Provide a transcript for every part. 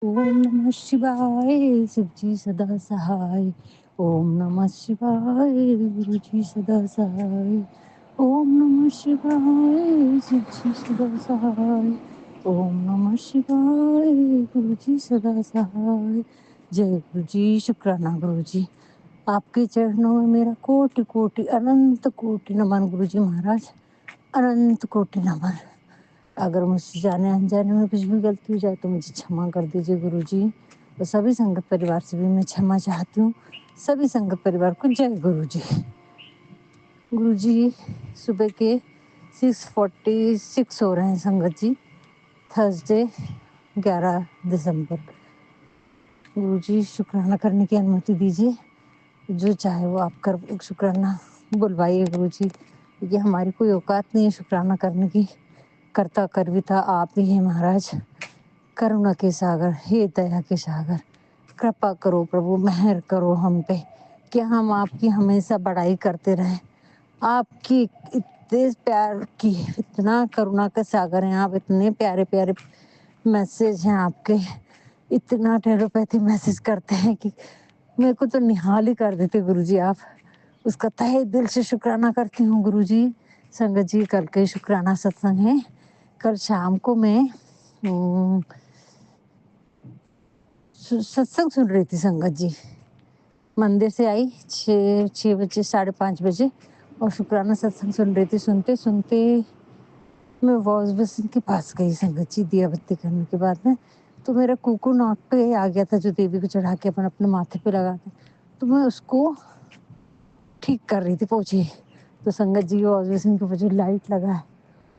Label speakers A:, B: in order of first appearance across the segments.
A: ओम नमः शिवाय शिवजी सदा सहाय। ओम नमः शिवाय गुरुजी सदा सहाय। ओम नमः शिवाय शिवजी सदा सहाय। ओम नमः शिवाय गुरुजी सदा सहाय। जय गुरुजी, शुक्राना गुरुजी। आपके चरणों में मेरा कोटि कोटि अनंत कोटि नमन गुरुजी महाराज, अनंत कोटि नमन। अगर मुझसे जाने अनजाने में कुछ भी गलती हो जाए तो मुझे क्षमा कर दीजिए गुरुजी। और सभी संगत परिवार से भी मैं क्षमा चाहती हूँ। सभी संगत परिवार को जय गुरुजी। गुरुजी सुबह के 6:46 हो रहे हैं संगत जी, थर्सडे 11 दिसंबर। गुरुजी शुक्राना करने की अनुमति दीजिए, जो चाहे वो आप कर शुक्राना बुलवाइए गुरुजी, क्योंकि हमारी कोई औकात नहीं है शुक्राना करने की। करता करविता आप ही हैं महाराज। करुणा के सागर, हे दया के सागर, कृपा करो प्रभु, मेहर करो हम पे कि हम आपकी हमेशा बड़ाई करते रहें। आपकी इतने प्यार की, इतना करुणा का सागर हैं आप, इतने प्यारे प्यारे मैसेज हैं आपके, इतना टेलीपैथी मैसेज करते हैं कि मेरे को तो निहाल ही कर देते गुरुजी आप। उसका तहे दिल से शुक्राना करती हूँ गुरुजी। संगत जी, कल के शुक्राना सत्संग है। कल शाम को मैं सत्संग सुन रही थी संगत जी। मंदिर से आई 6 बजे, 5:30 बजे, और शुक्राना सत्संग सुन रही थी। सुनते सुनते मैं वॉश बेसिन के पास गई संगत जी, दिया बत्ती करने के बाद में। तो मेरा कुकू नॉट पे आ गया था, जो देवी को चढ़ा के अपन अपने माथे पे लगाते, तो मैं उसको ठीक कर रही थी पोछे। तो संगत जी, वॉश बेसिन के ऊपर जो लाइट लगा है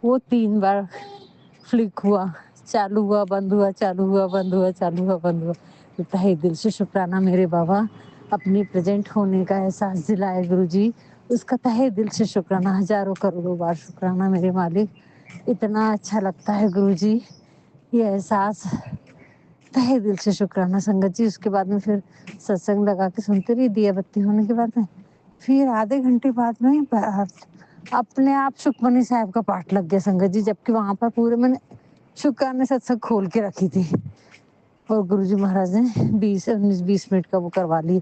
A: वो 3 बार फ्लिक हुआ, चालू हुआ, बंद हुआ, चालू हुआ, बंद हुआ, चालू हुआ, बंद हुआ। तो तहे दिल से शुक्राना मेरे बाबा, अपने प्रेजेंट होने का एहसास दिलाए गुरुजी। उसका तहे दिल से शुक्राना, हजारों करोड़ों बार शुक्राना मेरे मालिक। इतना अच्छा लगता है गुरुजी ये एहसास, तहे दिल से शुक्राना संगत जी। उसके बाद में फिर सत्संग लगा के सुनते रही, दिया बत्ती होने के बाद में फिर आधे घंटे बाद में अपने आप सुखमनी साहब का पाठ लग गया संगत जी, जबकि वहां पर पूरे मैंने शुक्राना सत्संग खोल के रखी थी और गुरुजी महाराज ने 20 मिनट का वो करवा ली।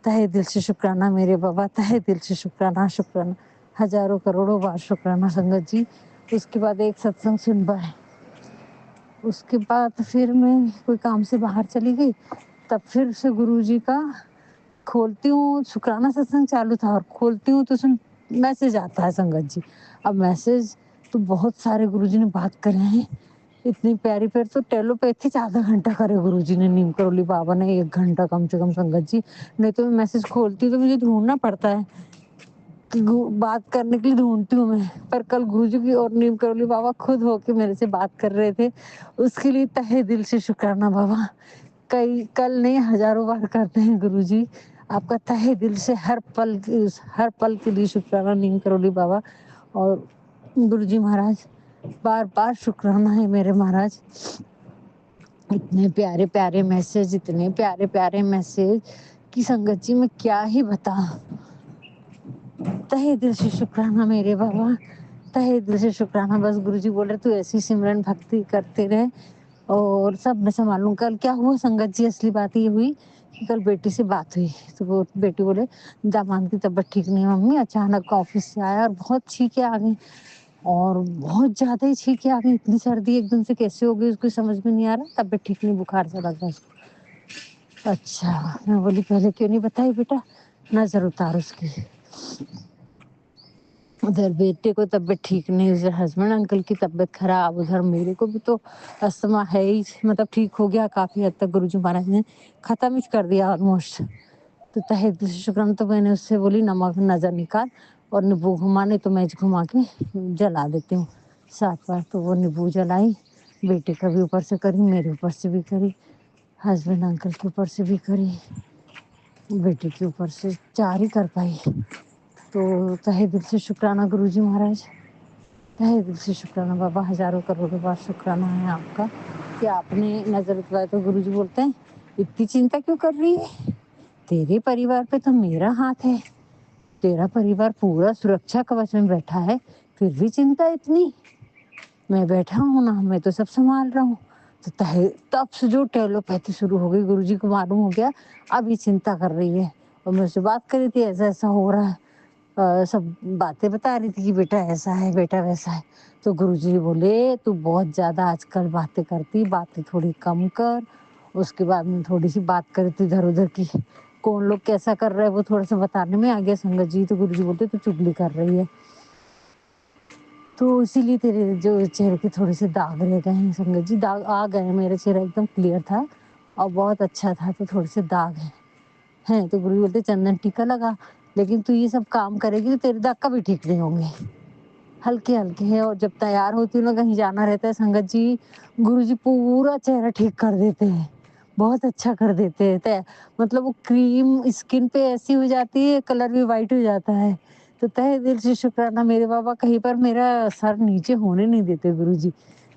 A: तहे दिल से शुक्राना मेरे बाबा, तहे दिल से शुक्राना, शुक्राना, हजारों करोड़ों बार शुक्राना संगत जी। उसके बाद एक सत्संग सुन पाए, उसके बाद फिर मैं कोई काम से बाहर चली गई, तब फिर से गुरुजी का खोलती हूँ, शुक्राना सत्संग चालू था और खोलती हूँ तो सुन मैसेज आता है संगत जी। अब मैसेज तो बहुत सारे गुरुजी ने बात करे हैं, इतनी प्यारी प्यारी। तो टेलोपैथी आधा घंटा करे गुरुजी ने, नीम करोली बाबा ने 1 घंटा कम से कम संगत जी। नहीं तो मैं मैसेज खोलती तो मुझे ढूंढना पड़ता है कि बात करने के लिए ढूंढती हूँ मैं। पर कल गुरुजी की और नीम करोली बाबा खुद होके मेरे से बात कर रहे थे, उसके लिए तहे दिल से शुक्राना बाबा। कल नहीं, हजारों बार करते हैं गुरुजी। आपका तहे दिल से हर पल के लिए शुक्राना नीम करोली बाबा। और गुरुजी महाराज, बार बार शुक्राना है मेरे महाराज। इतने प्यारे प्यारे मैसेज, इतने प्यारे प्यारे मैसेज कि संगत जी मैं क्या ही बताऊं। तहे दिल से शुक्राना मेरे बाबा, तहे दिल से शुक्राना। बस गुरुजी बोल रहे तू ऐसी सिमरन भक्ति करते रहे और सब मैं संभालूं। कल क्या हुआ संगत जी, असली बात ये हुई कि कल बेटी से बात हुई, तो वो बेटी बोले दामाद की तबीयत ठीक नहीं मम्मी, अचानक ऑफिस से आया और बहुत छींके आ गई, और बहुत ज्यादा ही छींके आ गई। इतनी सर्दी एकदम से कैसे हो गई उसको समझ में नहीं आ रहा, तबीयत ठीक नहीं, बुखार सा लग रहा उसको। अच्छा, मैं बोली पहले क्यों नहीं बताई बेटा, नजर उतार उसकी। उधर बेटे को तबीयत ठीक नहीं, उधर हस्बैंड अंकल की तबीयत खराब, उधर मेरे को भी तो अस्थमा है ही, मतलब ठीक हो गया काफी हद तक। गुरुजी महाराज ने खत्म ही कर दिया ऑलमोस्ट। तो तहे दिल से शुक्राना। तो मैंने उससे बोली नमक नजर निकाल और नींबू घुमा, नहीं तो मैं घुमा के जला देती हूँ 7 बार। तो वो नींबू जलाई, बेटे का भी ऊपर से करी, मेरे ऊपर से भी करी, हस्बैंड अंकल के ऊपर से भी करी, बेटे के ऊपर से 4 ही कर पाई। तो तहे दिल से शुक्राना गुरुजी महाराज, तहे दिल से शुक्राना बाबा, हजारों करोड़ों बार शुक्राना है आपका कि आपने नजर उतराया। तो गुरुजी बोलते हैं इतनी चिंता क्यों कर रही है, तेरे परिवार पे तो मेरा हाथ है, तेरा परिवार पूरा सुरक्षा कवच में बैठा है, फिर भी चिंता इतनी। मैं बैठा हूँ ना, मैं तो सब संभाल रहा हूँ, तो तब से जो टेलोपैथी शुरू हो गई, गुरुजी को मालूम हो गया अब ये चिंता कर रही है और मुझसे बात कर रही थी ऐसा ऐसा हो रहा है। सब बातें बता रही थी कि बेटा ऐसा है बेटा वैसा है। तो गुरुजी बोले तू बहुत ज्यादा आजकल बातें करती, बातें थोड़ी कम कर। उसके बाद में थोड़ी सी बात करी थी इधर उधर की, कौन लोग कैसा कर रहे हैं वो थोड़ा सा बताने में आ गया संगत जी। तो गुरुजी बोलते तू चुगली कर रही है, तो इसीलिए तेरे जो चेहरे के थोड़े से दाग रह गए हैं संगत जी। दाग आ गए, मेरा चेहरा एकदम क्लियर था और बहुत अच्छा था, तो थोड़े से दाग हैं। तो गुरुजी बोलते चंदन टीका लगा, लेकिन तू ये सब काम करेगी तो तेरे दाग कभी ठीक नहीं होंगे। हल्के हल्के हैं, और जब तैयार होती हूँ ना कहीं जाना रहता है संगत जी, गुरुजी पूरा चेहरा ठीक कर देते हैं, बहुत अच्छा कर देते हैं। मतलब वो क्रीम स्किन पे ऐसी हो जाती है, कलर भी वाइट हो जाता है। तो तहे दिल से शुक्राना मेरे बाबा, कहीं पर मेरा सर नीचे होने नहीं देते गुरुजी।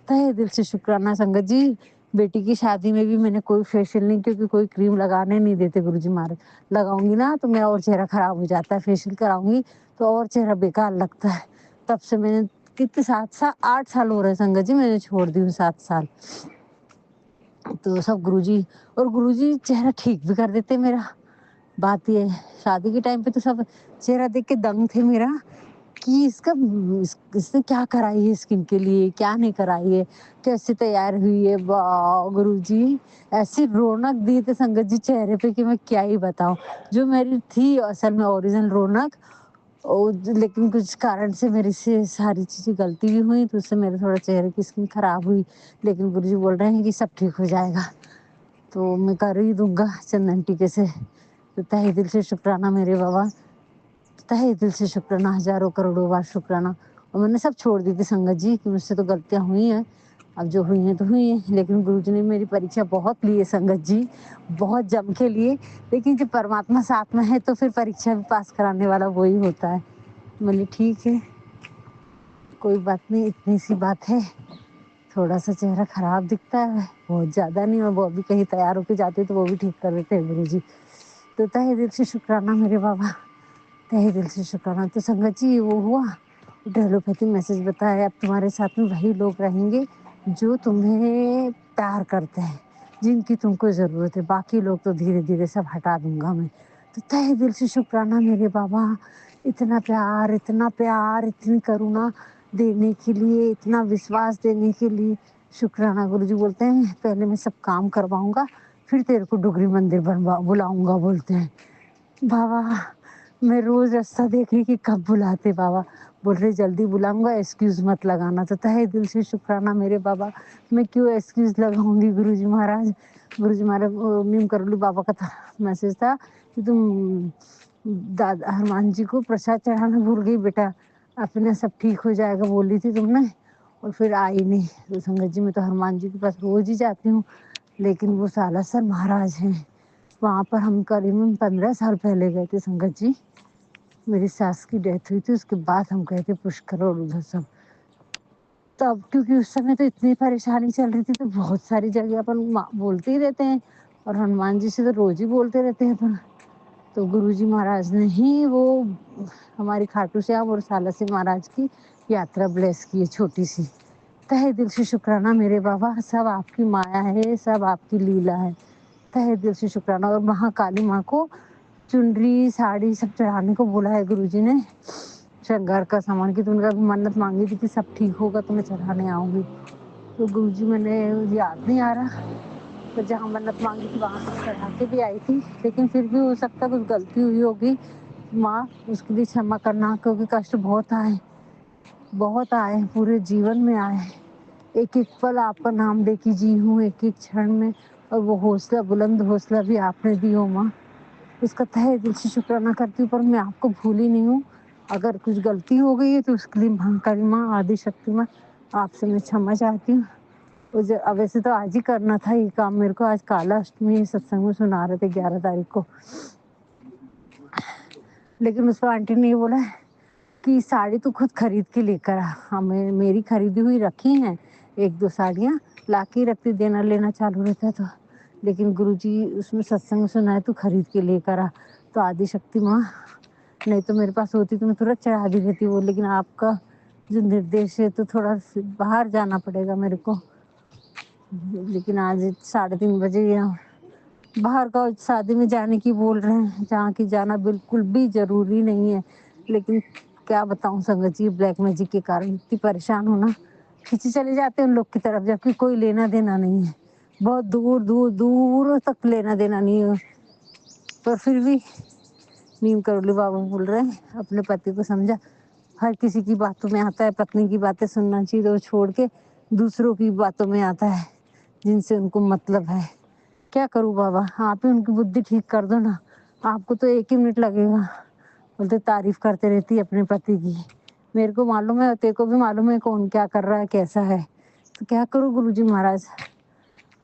A: तहे दिल से शुक्राना संगत जी। बेटी की शादी में भी मैंने कोई फेशियल नहीं, क्योंकि कोई क्रीम लगाने नहीं देते गुरुजी महाराज। लगाऊंगी ना तो मेरा और चेहरा खराब हो जाता है, फेशियल कराऊंगी तो और चेहरा बेकार लगता है। तब से मैंने कितने 8 साल हो रहे संगत जी, मैंने छोड़ दी हूँ 7 साल। तो सब गुरुजी, और गुरुजी चेहरा ठीक भी कर देते मेरा। बात ये शादी के टाइम पे तो सब चेहरा देख के दंग थे मेरा कि इसने क्या कराई है स्किन के लिए, क्या नहीं कराई है, कैसे तैयार हुई है। वाह गुरुजी, ऐसी रौनक दी थे संगत जी चेहरे पे कि मैं क्या ही बताऊं। जो मेरी थी असल में ओरिजिनल रौनक, लेकिन कुछ कारण से मेरे से सारी चीजें गलती भी हुई, तो उससे मेरे थोड़ा चेहरे की स्किन खराब हुई। लेकिन गुरुजी बोल रहे हैं कि सब ठीक हो जाएगा, तो मैं कर ही दूंगा चंदन टीके से। तो तहे दिल से शुक्राना मेरे बाबा, तहे दिल से शुक्राना, हजारों करोड़ों बार शुक्राना। और मैंने सब छोड़ दी थी संगत जी कि मुझसे तो गलतियां हुई हैं, अब जो हुई हैं तो हुई हैं। लेकिन गुरुजी ने मेरी परीक्षा बहुत ली है संगत जी, बहुत जम के लिए। लेकिन जब परमात्मा साथ में है तो फिर परीक्षा भी पास कराने वाला वही होता है। बोली ठीक है, कोई बात नहीं, इतनी सी बात है। थोड़ा सा चेहरा खराब दिखता है, बहुत ज्यादा नहीं, और वो भी कहीं तैयार होके जाती तो वो भी ठीक कर देते हैं गुरुजी। तो तहे दिल से शुक्राना मेरे बाबा, तहे दिल से शुक्राना। तो संगत जी वो हुआ, टेलोपैथी मैसेज बताया अब तुम्हारे साथ में वही लोग रहेंगे जो तुम्हें प्यार करते हैं, जिनकी तुमको जरूरत है। बाकी लोग तो धीरे धीरे सब हटा दूंगा मैं। तो तहे दिल से शुक्राना मेरे बाबा, इतना प्यार इतनी करुणा देने के लिए, इतना विश्वास देने के लिए शुक्राना। गुरुजी बोलते हैं पहले मैं सब काम करवाऊंगा, फिर तेरे को डुगरी मंदिर बनवा बुलाऊंगा बोलते हैं। बाबा मैं रोज रास्ता देख रही कि कब बुलाते बाबा, बोल रहे जल्दी बुलाऊंगा, एक्सक्यूज मत लगाना। तो तहे दिल से शुक्राना मेरे बाबा, मैं क्यों एक्सक्यूज लगाऊंगी गुरुजी महाराज। गुरुजी महाराज नीम करोली बाबा का था मैसेज था कि तुम दादा हनुमान जी को प्रसाद चढ़ाना भूल गई बेटा, अपने सब ठीक हो जाएगा बोली थी तुमने, और फिर आई नहीं। तो संगत जी मैं तो हनुमान जी के पास रोज ही जाती हूँ, लेकिन वो सालासर महाराज हैं, वहाँ पर हम करीबन 15 साल पहले गए थे संगत जी। मेरी सास की डेथ हुई थी, उसके बाद हम गए थे पुष्कर और उधर सब। तब क्योंकि उस समय तो इतनी परेशानी चल रही थी, तो बहुत सारी जगह अपन बोलते ही रहते हैं, और हनुमान जी से तो रोज ही बोलते रहते हैं अपन। तो गुरुजी महाराज ने ही वो हमारी खाटू श्याम और सालासर महाराज की यात्रा ब्लेस की है, छोटी सी। तहे दिल से शुक्राना मेरे बाबा, सब आपकी माया है, सब आपकी लीला है। तहे दिल से शुक्राना। और महाकाली माँ को चुनरी साड़ी सब चढ़ाने को बोला है गुरुजी ने, श्रृंगार का सामान की। तो उनका मन्नत मांगी थी कि सब ठीक होगा तो मैं चढ़ाने आऊंगी। तो गुरुजी मैंने याद नहीं आ रहा, तो जहाँ मन्नत मांगी थी वहां तक चढ़ा के भी आई थी, लेकिन फिर भी हो सकता कुछ गलती हुई होगी माँ, उसके लिए क्षमा करना, क्योंकि कष्ट बहुत आए पूरे जीवन में आए। एक एक पल आपका नाम लेके जी हूँ, एक एक क्षण में, और वो हौसला, बुलंद हौसला भी आपने दी हो माँ, उसका तहे दिल से शुक्राना करती हूँ। पर मैं आपको भूली नहीं हूँ, अगर कुछ गलती हो गई है तो उसके लिए महाकाली माँ, आदि शक्ति माँ, आपसे मैं क्षमा चाहती हूँ। वैसे तो आज ही करना था ये काम मेरे को, आज काला अष्टमी सत्संग में सुना रहे थे 11 तारीख को, लेकिन उस पर आंटी ने ये बोला कि साड़ी तो खुद खरीद के लेकर आ। हमें मेरी खरीदी हुई रखी हैं 1-2 साड़ियाँ, ला के रखती, देना लेना चालू रहता है तो। लेकिन गुरुजी उसमें सत्संग में सुनाए तो खरीद के लेकर आ। तो आदि शक्ति माँ, नहीं तो मेरे पास होती तो मैं तुरंत चढ़ा दी रहती वो, लेकिन आपका जो निर्देश है तो थोड़ा बाहर जाना पड़ेगा मेरे को। लेकिन आज 3:30 बजे यहाँ बाहर का शादी में जाने की बोल रहे हैं, जहाँ की जाना बिल्कुल भी जरूरी नहीं है। लेकिन क्या बताऊं संगत जी, ब्लैक मैजिक के कारण इतनी परेशान हूं ना, खींचे चले जाते हैं उन लोग की तरफ, जबकि कोई लेना देना नहीं है। बहुत दूर दूर दूर तक लेना देना नहीं है, पर फिर भी नीम करोली बाबा बोल रहे हैं अपने पति को समझा। हर किसी की बातों में आता है, पत्नी की बातें सुनना चाहिए, तो छोड़ के दूसरों की बातों में आता है जिनसे उनको मतलब है। क्या करूं बाबा, आप ही उनकी बुद्धि ठीक कर दो ना। आपको तो 1 ही मिनट लगेगा। बोलते तारीफ करते रहती है अपने पति की। मेरे को मालूम है, तेरे को भी मालूम है कौन क्या कर रहा है, कैसा है। तो क्या करूं गुरुजी महाराज।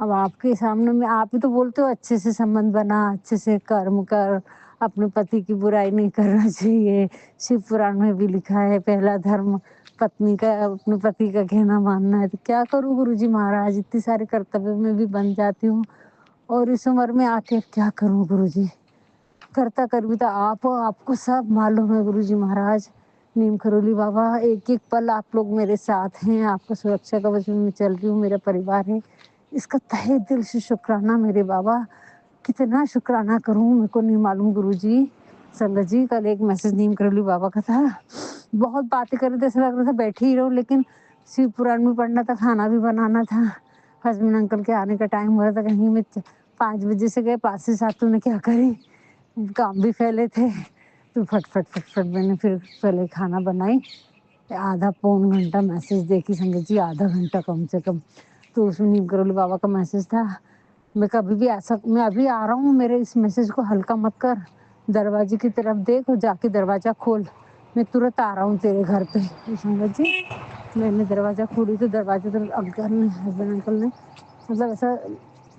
A: अब आपके सामने में आप ही तो बोलते हो अच्छे से संबंध बना, अच्छे से कर्म कर, अपने पति की बुराई नहीं करना चाहिए। शिव पुराण में भी लिखा है पहला धर्म पत्नी का अपने पति का कहना मानना है। तो क्या करूं गुरुजी महाराज, इतने सारे कर्तव्य में भी बन जाती हूँ, और इस उम्र में आके क्या करूं गुरुजी। करता कर भी तो आप हो, आपको सब मालूम है गुरुजी महाराज। नीम करोली बाबा, एक एक पल आप लोग मेरे साथ हैं, आपका सुरक्षा कवच में मैं चल रही हूँ, मेरा परिवार है। इसका तहे दिल से शुक्राना मेरे बाबा, कितना शुक्राना करूं मेरे को नहीं मालूम गुरुजी। संगत जी, कल एक मैसेज नीम करोली बाबा का था, बहुत बातें कर रहे थे, ऐसा लग रहा था बैठे ही रहो, लेकिन शिव पुराण में पढ़ना था, खाना भी बनाना था, हस्बैंड अंकल के आने का टाइम हो रहा था। कहीं में 5 बजे से गए, 5 से 7 तूने क्या करी, काम भी फैले थे। तो फट फट फट फट मैंने फिर पहले खाना बनाई, आधा पौन घंटा मैसेज देखी संगत जी, आधा घंटा कम से कम। तो उसमें नीम करोली बाबा का मैसेज था, मैं कभी भी ऐसा, मैं अभी आ रहा हूँ, मेरे इस मैसेज को हल्का मत कर, दरवाजे की तरफ देख और जाके दरवाजा खोल, मैं तुरंत आ रहा हूँ तेरे घर पे। तो संगत जी, मैंने दरवाजा खोली तो दरवाजे तो अंकल ने, हस्बैंड अंकल ने मतलब ऐसा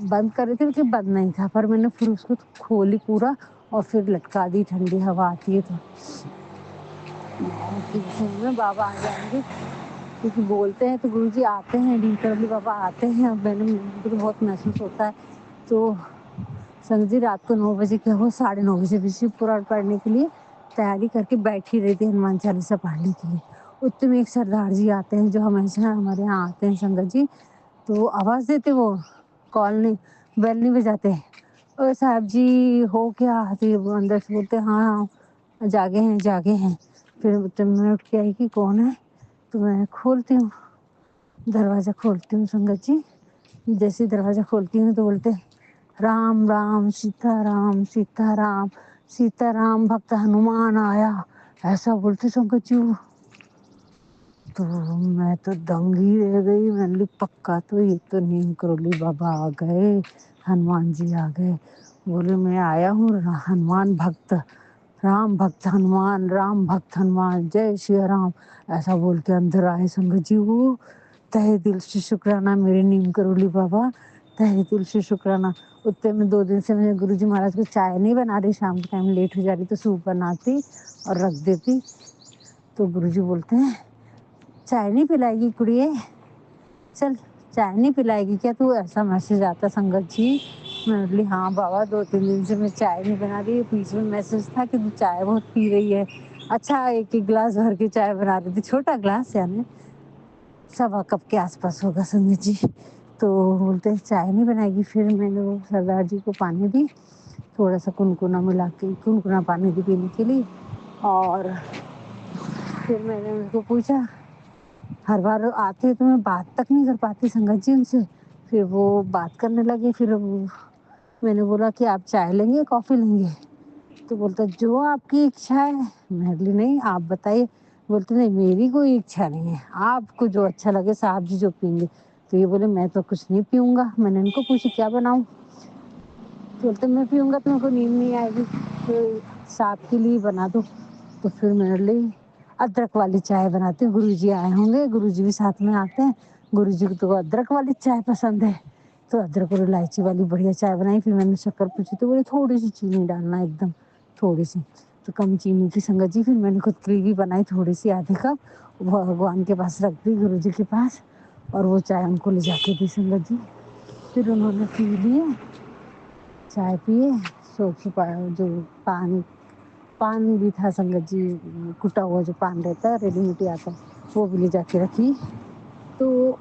A: बंद कर रहे थे, लेकिन बंद नहीं था, पर मैंने फिर उसको खोली पूरा और फिर लटका दी, ठंडी हवा आती है तो। में बाबा आ जाएंगे, क्योंकि बोलते हैं तो गुरुजी आते हैं, नीम करोली बाबा आते हैं। अब मैंने, मुझे तो बहुत महसूस होता है। तो संगत जी, रात को 9 बजे क्या हो, 9:30 बजे भी शिव पुराण पढ़ने के लिए तैयारी करके बैठी रही थी, हनुमान चालीसा पढ़ने के लिए। उतने में एक सरदार जी आते हैं, जो हमेशा हमारे यहाँ आते हैं संगत जी। तो आवाज देते, वो कॉल नहीं, बेल नहीं बजाते, ओ साहब जी हो क्या, तो वो अंदर से बोलते हाँ हाँ जागे हैं जागे हैं। फिर जब मैं उठ के आई कि कौन है, तो मैं खोलती हूँ, दरवाजा खोलती हूँ संगत जी। जैसे दरवाजा खोलती हूँ तो बोलते राम राम सीताराम सीताराम सीताराम भक्त हनुमान आया, ऐसा बोलते संगत जी। तो मैं तो दंग ही रह गई, मैंने बोली पक्का तो ये तो नीम करोली बाबा आ गए, हनुमान जी आ गए। बोले मैं आया हूँ हनुमान भक्त, राम भक्त हनुमान, राम भक्त हनुमान, जय श्री राम, ऐसा बोल के अंदर आए संगत जी। वो तहे दिल से शुक्राना मेरे नीम करोली बाबा, तहे दिल से शुक्राना। उतने में 2 दिन से मैं गुरु जी महाराज को चाय नहीं बना रही, शाम के टाइम लेट हो जा रही तो सूप बनाती और रख देती। तो गुरु जी बोलते हैं चाय नहीं पिलाएगी कुड़िए, चल चाय नहीं पिलाएगी क्या तू, ऐसा मैसेज आता संगत जी। मैं बोली हाँ बाबा, 2-3 दिन से मैं चाय नहीं बना रही, बीच में मैसेज था कि तू चाय बहुत पी रही है। अच्छा, एक एक गिलास भर के चाय बना रही थी, छोटा गिलास, यानी 1.25 कप के आसपास होगा संगत जी। तो बोलते हैं चाय नहीं बनाएगी। फिर मैंने वो सरदार जी को पानी दी, थोड़ा सा कुनकुना मिला के, कुनकुना पानी दी पीने के लिए। और फिर मैंने उनको पूछा, हर बार आते हैं तो मैं बात तक नहीं कर पाती संगत जी उनसे। फिर वो बात करने लगे, फिर मैंने बोला कि आप चाय लेंगे कॉफ़ी लेंगे, तो बोलता जो आपकी इच्छा है। मैं बोली नहीं आप बताइए। बोलते नहीं मेरी कोई इच्छा नहीं है, आपको जो अच्छा लगे, साहब जी जो पीएंगे। तो ये बोले मैं तो कुछ नहीं पीऊँगा। मैंने इनको पूछा क्या बनाऊँ, तो बोलते मैं पीऊँगा तो मेरे को नींद नहीं आएगी, तो साहब के लिए बना दो। तो फिर मेरे लिए अदरक वाली चाय बनाती हूँ, गुरुजी आए होंगे, गुरुजी भी साथ में आते हैं, गुरुजी को तो अदरक वाली चाय पसंद है, तो अदरक और इलायची वाली बढ़िया चाय बनाई। फिर मैंने शक्कर पूछी तो बोले थोड़ी सी चीनी डालना, एकदम थोड़ी सी, तो कम चीनी की संगत जी। फिर मैंने खुद के लिए भी बनाई थोड़ी सी, आधे कप, भगवान के पास रख दी, गुरुजी के पास, और वो चाय उनको ले जाके दी संगत जी। फिर उन्होंने पी लिए, चाय पिए, सोख जो पान पान भी था संगत जी, कुटा हुआ जो पान रहता है रेडीमेड आता है, वो भी ले जाके रखी। तो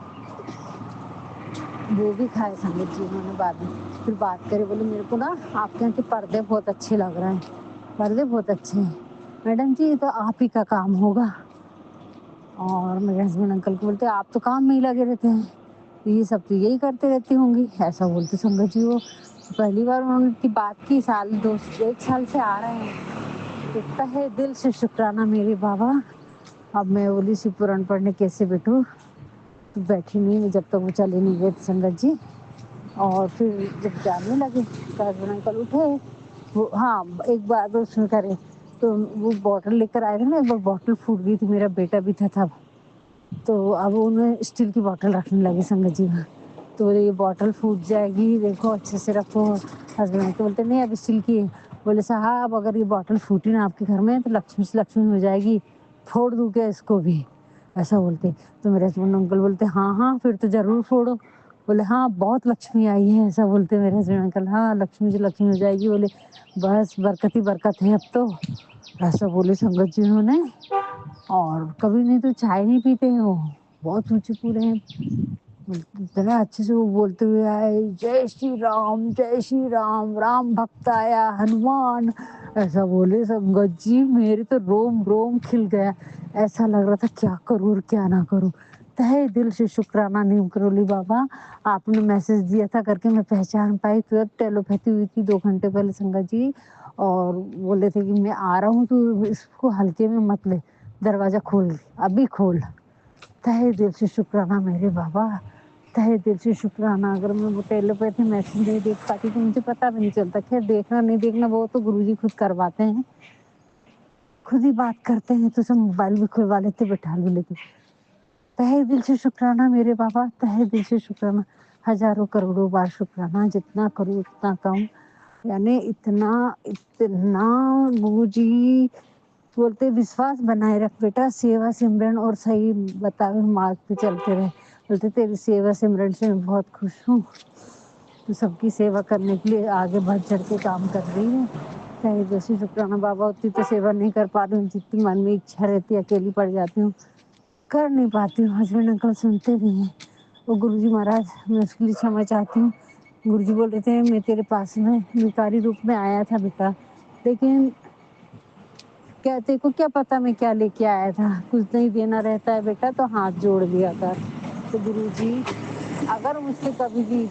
A: وہ بھی کھائے संगत जी उन्होंने बाद में। फिर बात करे, बोले मेरे को ना आपके यहाँ के पर्दे बहुत अच्छे लग रहे हैं, पर्दे बहुत अच्छे हैं। मैडम जी ये तो आप ही का काम होगा। और मेरे हस्बैंड अंकल को बोलते आप तो काम में ही लगे रहते हैं, ये सब तो यही करते रहती होंगी, ऐसा बोलते संगत जी। वो पहली बार उन्होंने बात की, एक साल से आ रहे हैं। इतना है दिल से शुक्राना मेरे बाबा। अब मैं बोली सी पुराण पढ़ने कैसे बैठूं, तो बैठी नहीं जब तक वो चले नहीं गए संगत जी। और फिर जब जाने लगे तो हस्बैंड अंकल उठे, वो हाँ एक बार उसमें करे तो वो बॉटल लेकर आए थे ना, एक बार बॉटल फूट गई थी, मेरा बेटा भी था तब, तो अब उन्हें स्टील की बॉटल रखने लगी संगत जी वहाँ। तो बोले ये बॉटल फूट जाएगी, देखो अच्छे से रखो। हस्बैंड तो बोलते नहीं अब स्टील की है। बोले साहब अगर ये बॉटल फूटी ना आपके घर में तो लक्ष्मी से लक्ष्मी हो जाएगी, फोड़ दूँ क्या इसको भी, ऐसा बोलते। तो मेरे हस्बैंड अंकल बोलते हाँ हाँ फिर तो जरूर फोड़ो। बोले हाँ बहुत लक्ष्मी आई है, ऐसा बोलते मेरे हस्बैंड अंकल। हाँ लक्ष्मी से लक्ष्मी हो जाएगी। बोले बस बरकत ही बरकत है अब तो, ऐसा बोले संगत जी उन्होंने। और कभी नहीं तो चाय नहीं पीते हैं वो, बहुत ऊंचे पूरे हैं, इतना अच्छे से वो बोलते हुए आए जय श्री राम, राम भक्त आया हनुमान, ऐसा बोले संगत जी। मेरे तो रोम रोम खिल गया, ऐसा लग रहा था क्या करूँ और क्या ना करूँ। तहे दिल से शुक्राना नीम करोली बाबा, आपने मैसेज दिया था करके मैं पहचान पाई। फिर टेलोपैथी हुई थी 2 घंटे पहले संगत जी, और बोले थे कि मैं आ रहा हूँ तो इसको हल्के में मत ले, दरवाजा खोल अभी खोल। तहे दिल से शुक्राना मेरे बाबा, तहे दिल से शुक्राना। अगर मैं वो टेलीपैथी मैसेज नहीं देख पाती तो मुझे पता भी नहीं चलता। खैर देखना नहीं देखना वो तो गुरुजी खुद करवाते हैं, खुद ही बात करते हैं, तो सब मोबाइल भी खुलवा लेते बैठा भी लेते। तहे दिल से शुक्राना मेरे बाबा, तहे दिल से शुक्राना, हजारों करोड़ों बार शुक्राना, जितना करूँ उतना कम। यानी इतना इतना गुरुजी बोलते विश्वास बनाए रख बेटा, सेवा सिमरन और सही बतावे मार्ग पे चलते रहे। बोलते तेरी सेवा सिमरन से मैं बहुत खुश हूँ, तो सबकी सेवा करने के लिए आगे बढ़ चढ़ के काम कर रही है। चाहे जैसे शुक्राना बाबा, उतनी तो सेवा नहीं कर पा रही हूँ जितनी मन में इच्छा रहती है, अकेली पड़ जाती हूँ, कर नहीं पाती हूँ। हस्बैंड अंकल सुनते भी हैं। वो गुरुजी महाराज मैं उसके लिए क्षमा चाहती हूँ। गुरुजी बोल रहे थे मैं तेरे पास में भिखारी रूप में आया था बेटा, लेकिन क्या तेरे को क्या पता मैं क्या लेके आया था, कुछ नहीं देना रहता है बेटा तो हाथ जोड़ दिया कर। तो गुरुजी अगर मुझसे कभी भी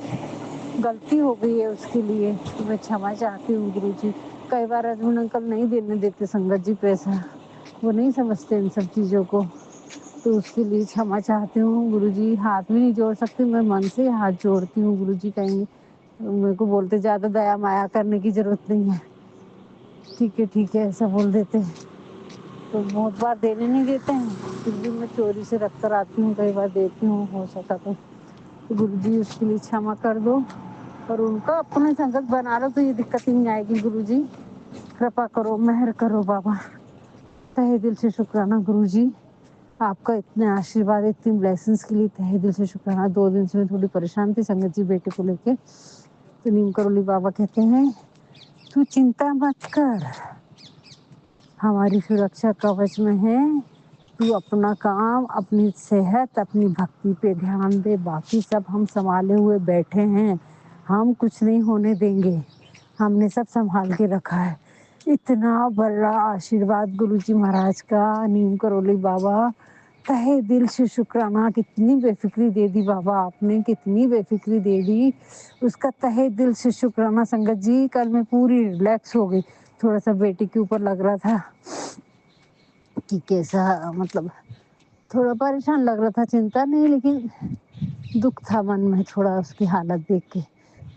A: गलती हो गई है उसके लिए तो मैं क्षमा चाहती हूँ गुरुजी। कई बार हस्बैंड अंकल नहीं देने देते संगत जी पैसा, वो नहीं समझते इन सब चीज़ों को, तो उसके लिए क्षमा चाहती हूँ गुरुजी। हाथ भी नहीं जोड़ सकती, मैं मन से हाथ जोड़ती हूँ गुरुजी। कहेंगे मेरे को बोलते ज़्यादा दया माया करने की ज़रूरत नहीं है, ठीक है ऐसा बोल देते हैं। तो बहुत बार देने नहीं देते हैं, फिर भी मैं चोरी से रख कर आती हूँ, कई बार देती हूँ हो सका तो। गुरुजी उसके लिए क्षमा कर दो और उनका अपने संगत बना लो तो ये दिक्कत ही नहीं आएगी। गुरुजी कृपा करो, मेहर करो बाबा। तहे दिल से शुक्राना गुरुजी, आपका इतने आशीर्वाद इतनी ब्लेसिंग्स के लिए तहे दिल से शुक्राना। 2 दिन से मैं थोड़ी परेशान थी संगत जी बेटे को लेके, तो नीम करोली बाबा कहते हैं तू चिंता मत कर, हमारी सुरक्षा कवच में है, तू अपना काम अपनी सेहत अपनी भक्ति पे ध्यान दे, बाकी सब हम संभाले हुए बैठे हैं, हम कुछ नहीं होने देंगे, हमने सब संभाल के रखा है। इतना बड़ा आशीर्वाद गुरुजी महाराज का, नीम करोली बाबा तहे दिल से शुक्राना। कितनी बेफिक्री दे दी बाबा आपने, कितनी बेफिक्री दे दी, उसका तहे दिल से शुक्राना संगत जी। कल मैं पूरी रिलैक्स हो गई, थोड़ा सा बेटी के ऊपर लग रहा था कि कैसा, मतलब थोड़ा परेशान लग रहा था, चिंता नहीं लेकिन दुख था मन में थोड़ा उसकी हालत देख के।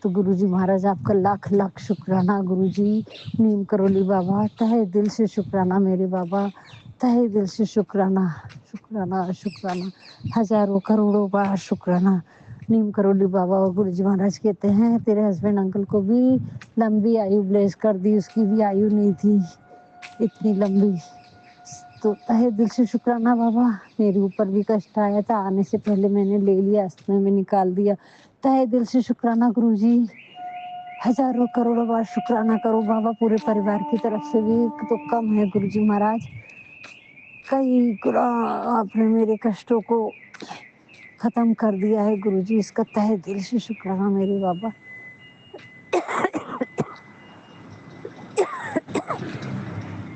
A: तो गुरुजी महाराज आपका लाख लाख शुक्राना गुरुजी। नीम करोली बाबा तहे दिल से शुक्राना मेरे बाबा, तहे दिल से शुक्राना शुक्राना शुक्राना, हजारों करोड़ों बार शुक्राना। नीम करोली बाबा और गुरुजी महाराज कहते हैं तेरे हस्बैंड अंकल को भी लंबी आयु ब्लेस कर दी, उसकी भी आयु नहीं थी इतनी लंबी। तो तहे दिल से शुक्राना बाबा। मेरे ऊपर भी कष्ट आया था, आने से पहले मैंने ले लिया, अस्थमा में निकाल दिया। तहे दिल से शुक्राना गुरुजी, हजारों करोड़ों बार शुक्राना करो बाबा। पूरे परिवार की तरफ से भी तो कम है गुरुजी महाराज, कई गुना आपने मेरे कष्टों को ख़त्म कर दिया है गुरुजी, इसका तहे दिल से शुक्राना मेरे बाबा।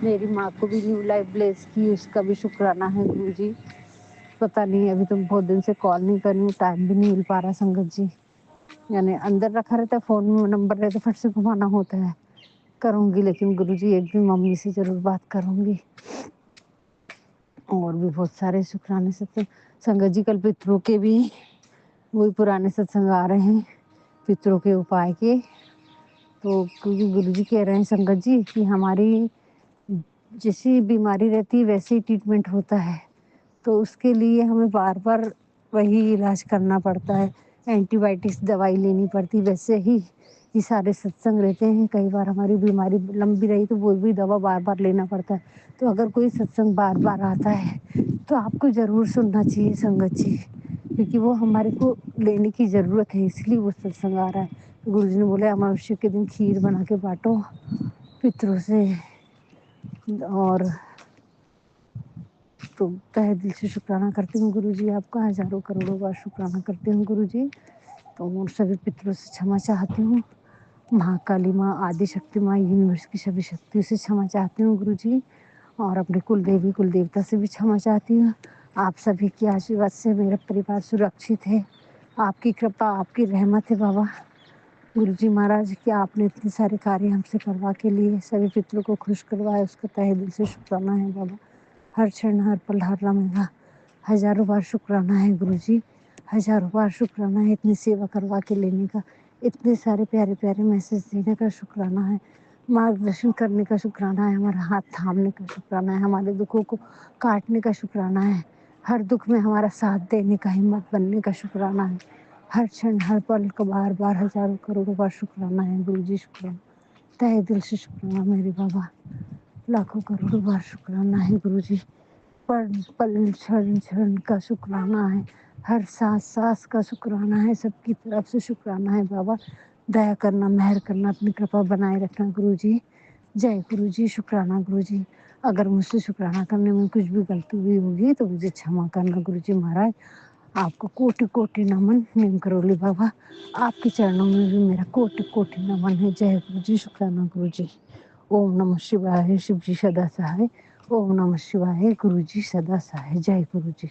A: मेरी माँ को भी न्यू लाइफ ब्लेस की, उसका भी शुक्राना है गुरुजी। पता नहीं, अभी तो बहुत दिन से कॉल नहीं कर रही हूँ, टाइम भी नहीं मिल पा रहा संगत जी। यानी अंदर रखा रहता है, फ़ोन में नंबर रहता, फट से घुमाना होता है। करूँगी, लेकिन गुरुजी एक दिन मम्मी से ज़रूर बात करूँगी। और भी बहुत सारे शुक्राने सत्संग संगत जी। कल पितरों के भी वही पुराने सत्संग आ रहे हैं, पितरों के उपाय के। तो क्योंकि गुरुजी कह रहे हैं संगत जी कि हमारी जैसी बीमारी रहती है वैसे ही ट्रीटमेंट होता है, तो उसके लिए हमें बार बार वही इलाज करना पड़ता है, एंटीबायोटिक्स दवाई लेनी पड़ती। वैसे ही ये सारे सत्संग रहते हैं, कई बार हमारी बीमारी लंबी रही तो वो भी दवा बार बार लेना पड़ता है। तो अगर कोई सत्संग बार बार आता है तो आपको ज़रूर सुनना चाहिए संगत जी, क्योंकि वो हमारे को लेने की ज़रूरत है, इसलिए वो सत्संग आ रहा है। तो गुरुजी ने बोले अमावस्या के दिन खीर बना के बांटो पितरों से। और तो तहे दिल से शुक्राना करती हूँ गुरुजी, आपका हज़ारों करोड़ों बार शुक्राना करती हूँ गुरुजी। तो सभी पितरों से क्षमा चाहती हूँ, महाकाली माँ, आदि शक्ति माँ, यूनिवर्स की सभी शक्तियों से क्षमा चाहती हूँ गुरुजी। और अपने कुल देवी कुल देवता से भी क्षमा चाहती हूँ। आप सभी के आशीर्वाद से मेरा परिवार सुरक्षित है, आपकी कृपा, आपकी रहमत है बाबा। गुरुजी महाराज कि आपने इतने सारे कार्य हमसे करवा के लिए सभी पितरों को खुश करवाया, उसका तहे दिल से शुक्राना है बाबा। हर क्षण, हर पल, हर लम्हा हज़ारों बार शुक्राना है गुरुजी, हज़ारों बार शुक्राना है इतनी सेवा करवा के लेने का, इतने सारे प्यारे प्यारे मैसेज देने का शुक्राना है, मार्गदर्शन करने का शुक्राना है, हमारा हाथ थामने का शुक्राना है, हमारे दुखों को काटने का शुक्राना है, हर दुख में हमारा साथ देने का, हिम्मत बनने का शुक्राना है। हर क्षण, हर पल का बार बार हज़ारों करोड़ों बार शुक्राना है गुरुजी, शुक्राना, तहे दिल से शुक्राना मेरे बाबा। लाखों करोड़ों बार शुक्राना है गुरुजी। पल पल, क्षण क्षण का शुक्राना है, हर सांस सांस का शुक्राना है, सबकी तरफ से शुक्राना है बाबा। दया करना, मेहर करना, अपनी कृपा बनाए रखना गुरुजी। जय गुरुजी, शुक्राना गुरुजी। अगर मुझसे शुक्राना करने में कुछ भी गलती हुई होगी तो मुझे क्षमा करना गुरुजी महाराज। आपको कोटि कोटि नमन नीम करोली बाबा, आपके चरणों में भी मेरा कोटि कोटि नमन है। जय गुरुजी, शुक्राना गुरुजी। ओम नमः शिवाय, शिव जी सदा सहाय। ओम नमः शिवाय, गुरुजी सदा सहाय। जय गुरुजी।